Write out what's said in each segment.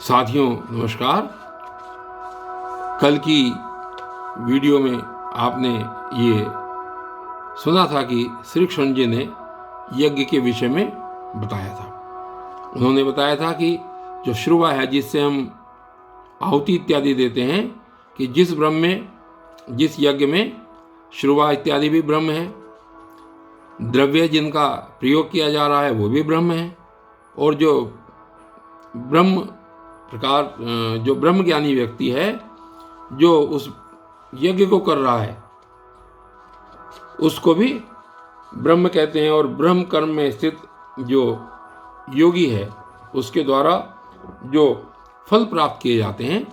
साथियों नमस्कार। कल की वीडियो में आपने ये सुना था कि श्री कृष्ण जी ने यज्ञ के विषय में बताया था। उन्होंने बताया था कि जो श्रुवा है, जिससे हम आहुति इत्यादि देते हैं, कि जिस ब्रह्म में, जिस यज्ञ में श्रुवा इत्यादि भी ब्रह्म है, द्रव्य जिनका प्रयोग किया जा रहा है वो भी ब्रह्म है, और जो ब्रह्म ज्ञानी व्यक्ति है जो उस यज्ञ को कर रहा है उसको भी ब्रह्म कहते हैं। और ब्रह्म कर्म में स्थित जो योगी है उसके द्वारा जो फल प्राप्त किए जाते हैं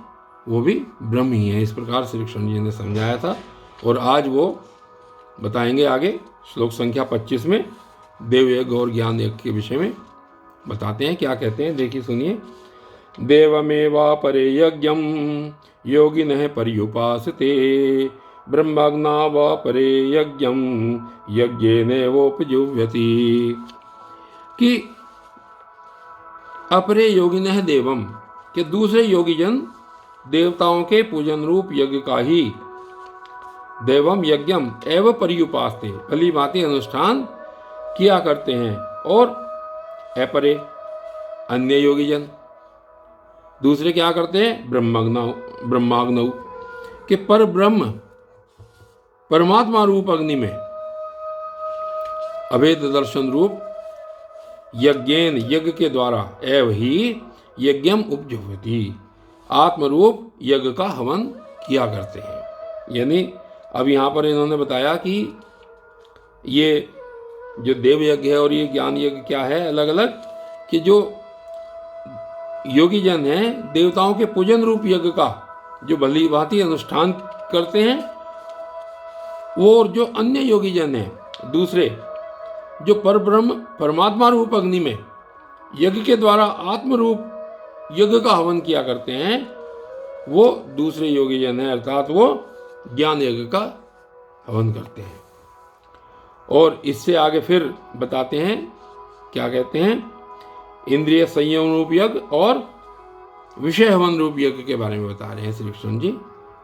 वो भी ब्रह्म ही है। इस प्रकार श्री कृष्ण जी ने समझाया था, और आज वो बताएंगे आगे श्लोक संख्या 25 में देव यज्ञ और ज्ञान यज्ञ के विषय में बताते हैं। क्या कहते हैं, देखिए सुनिए। देवमेवा परे यज्ञम योगिनः पर्युपासते ब्रह्मज्ञा वा परे यज्ञम यज्ञेनैवोपजुह्वति। कि अपरे योगिनः देवम, के दूसरे योगीजन देवताओं के पूजन रूप यज्ञ का ही देवम यज्ञम एवं पर्युपासते, भली भांति अनुष्ठान किया करते हैं। और अपरे अन्य योगीजन दूसरे क्या करते हैं, ब्रह्माग्नौ के पर ब्रह्म परमात्मा रूप अग्नि में अभेद दर्शन रूप यज्ञेन, यज्ञ के द्वारा, एव ही यज्ञम उपजुह्वति, आत्मरूप यज्ञ का हवन किया करते हैं। यानी अब यहाँ पर इन्होंने बताया कि ये जो देव यज्ञ है और ये ज्ञान यज्ञ क्या है, अलग अलग, कि जो योगी जन हैं देवताओं के पूजन रूप यज्ञ का जो भली भांति अनुष्ठान करते हैं, वो, और जो अन्य योगी जन हैं दूसरे जो परब्रह्म परमात्मा रूप अग्नि में यज्ञ के द्वारा आत्म रूप यज्ञ का हवन किया करते हैं, वो दूसरे योगी जन हैं, अर्थात वो ज्ञान यज्ञ का हवन करते हैं। और इससे आगे फिर बताते हैं, क्या कहते हैं, इंद्रिय संयम रूप यज्ञ और विषय हवन रूप यज्ञ के बारे में बता रहे हैं श्री कृष्ण जी।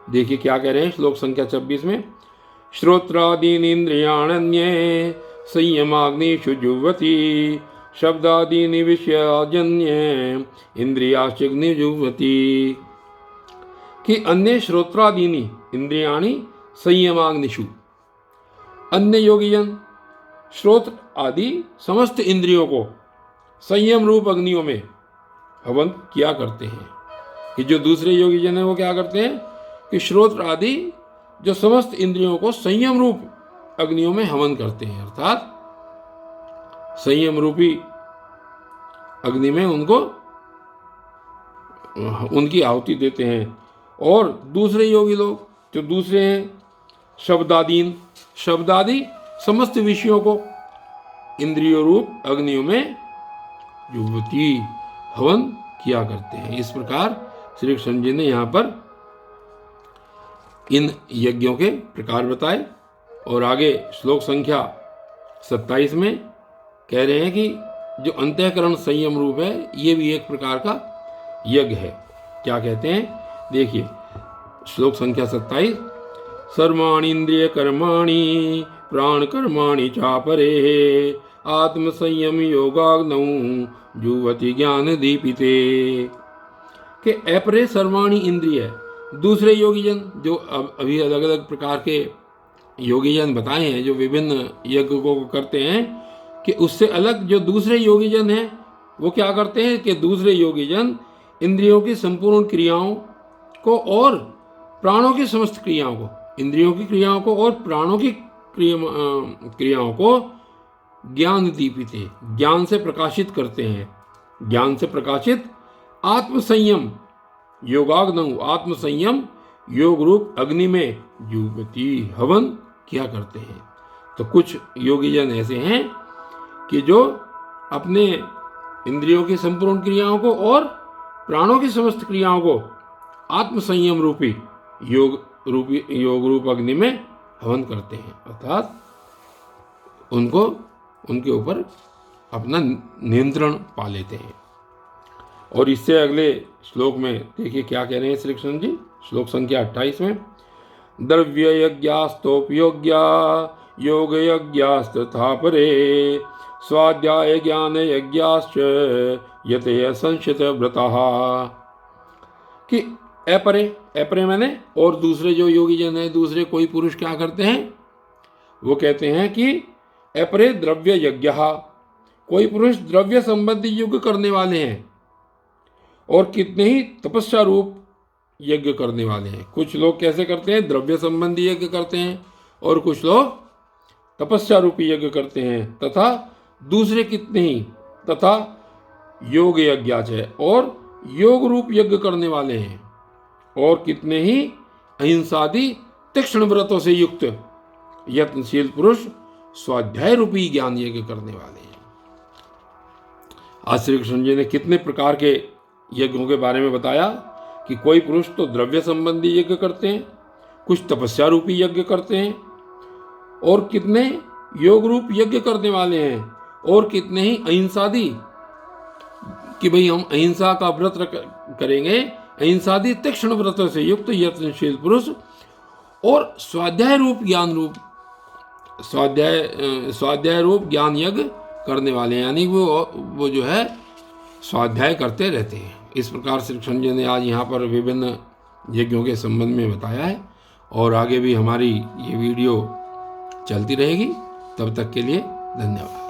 देखिए क्या कह रहे हैं श्लोक संख्या 26 में। श्रोत्रादीन इंद्रियाण्ये संयमाग्निषु जुह्वति शब्दादीनि विषयाजन्ये इंद्रियाश्चग्नि जुह्वति। कि अन्य श्रोत्रादीनि इंद्रियाणि संयमाग्निषु, अन्य योगीजन श्रोत्र आदि समस्त इंद्रियों को संयम रूप अग्नियों में हवन किया करते हैं। कि जो दूसरे योगी जन है वो क्या करते हैं कि श्रोत्र आदि जो समस्त इंद्रियों को संयम रूप अग्नियों में हवन करते हैं, अर्थात संयम रूपी अग्नि में उनको उनकी आहुति देते हैं। और दूसरे योगी लोग जो दूसरे हैं शब्दादीन, शब्दादि समस्त विषयों को इंद्रियों रूप अग्नियों में जुह्वति हवन किया करते हैं। इस प्रकार श्री कृष्ण जी ने यहाँ पर इन यज्ञों के प्रकार बताए। और आगे श्लोक संख्या 27 में कह रहे हैं कि जो अंतःकरण संयम रूप है ये भी एक प्रकार का यज्ञ है। क्या कहते हैं, देखिए श्लोक संख्या 27। सर्वाणि इंद्रिय कर्माणि प्राण कर्माणि चापरे आत्म संयम योगाग्नौ जुह्वति ज्ञान दीपिते। के अपरे सर्वाणि इंद्रिय, दूसरे योगीजन जो अभी अलग अलग प्रकार के योगीजन बताए हैं जो विभिन्न यज्ञ को करते हैं, कि उससे अलग जो दूसरे योगीजन हैं वो क्या करते हैं कि दूसरे योगीजन इंद्रियों की संपूर्ण क्रियाओं को और प्राणों की समस्त क्रियाओं को, इंद्रियों की क्रियाओं को और प्राणों की क्रियाओं को ज्ञान दीपिते, ज्ञान से प्रकाशित करते हैं। ज्ञान से प्रकाशित आत्मसंयम योगाग्नौ, आत्मसंयम योग रूप अग्नि में जुह्वति हवन किया करते हैं। तो कुछ योगीजन ऐसे हैं कि जो अपने इंद्रियों की संपूर्ण क्रियाओं को और प्राणों की समस्त क्रियाओं को आत्मसंयम रूपी योग रूप अग्नि में हवन करते हैं, अर्थात उनको उनके ऊपर अपना नियंत्रण पा लेते हैं। और इससे अगले श्लोक में देखिए क्या कह रहे हैं श्री कृष्ण जी, श्लोक संख्या 28 में, द्रव्य यज्ञास्तोपयोग्या योग यज्ञास्तथा परे स्वाध्याय ज्ञान यज्ञाश्च यते संशित व्रतः। कि अपरे, अपरे मैंने और दूसरे जो योगी जन है, दूसरे कोई पुरुष क्या करते हैं, वो कहते हैं कि अपरे द्रव्य यज्ञ, कोई पुरुष द्रव्य संबंधी युग करने वाले हैं और कितने ही तपस्या रूप यज्ञ करने वाले हैं। कुछ लोग कैसे करते हैं, द्रव्य संबंधी यज्ञ करते हैं और कुछ लोग तपस्या रूपी यज्ञ करते हैं, तथा दूसरे कितने ही तथा योग यज्ञाच है और योग रूप यज्ञ करने वाले हैं, और कितने ही अहिंसादि तीक्ष्ण व्रतों से युक्त यत्नशील पुरुष स्वाध्याय रूपी ज्ञान यज्ञ करने वाले हैं। आज श्री कृष्ण जी ने कितने प्रकार के यज्ञों के बारे में बताया कि कोई पुरुष तो द्रव्य संबंधी यज्ञ करते हैं, कुछ तपस्या रूपी यज्ञ करते हैं, और कितने योग रूप यज्ञ करने वाले हैं, और कितने ही अहिंसादि, कि भाई हम अहिंसा का व्रत करेंगे, अहिंसादि तीक्ष्ण व्रतों से युक्त यत्नशील पुरुष, और स्वाध्याय रूप ज्ञान रूप स्वाध्याय रूप ज्ञान यज्ञ करने वाले हैं, यानी वो जो है स्वाध्याय करते रहते हैं। इस प्रकार श्री कृष्ण जी ने आज यहाँ पर विभिन्न यज्ञों के संबंध में बताया है, और आगे भी हमारी ये वीडियो चलती रहेगी। तब तक के लिए धन्यवाद।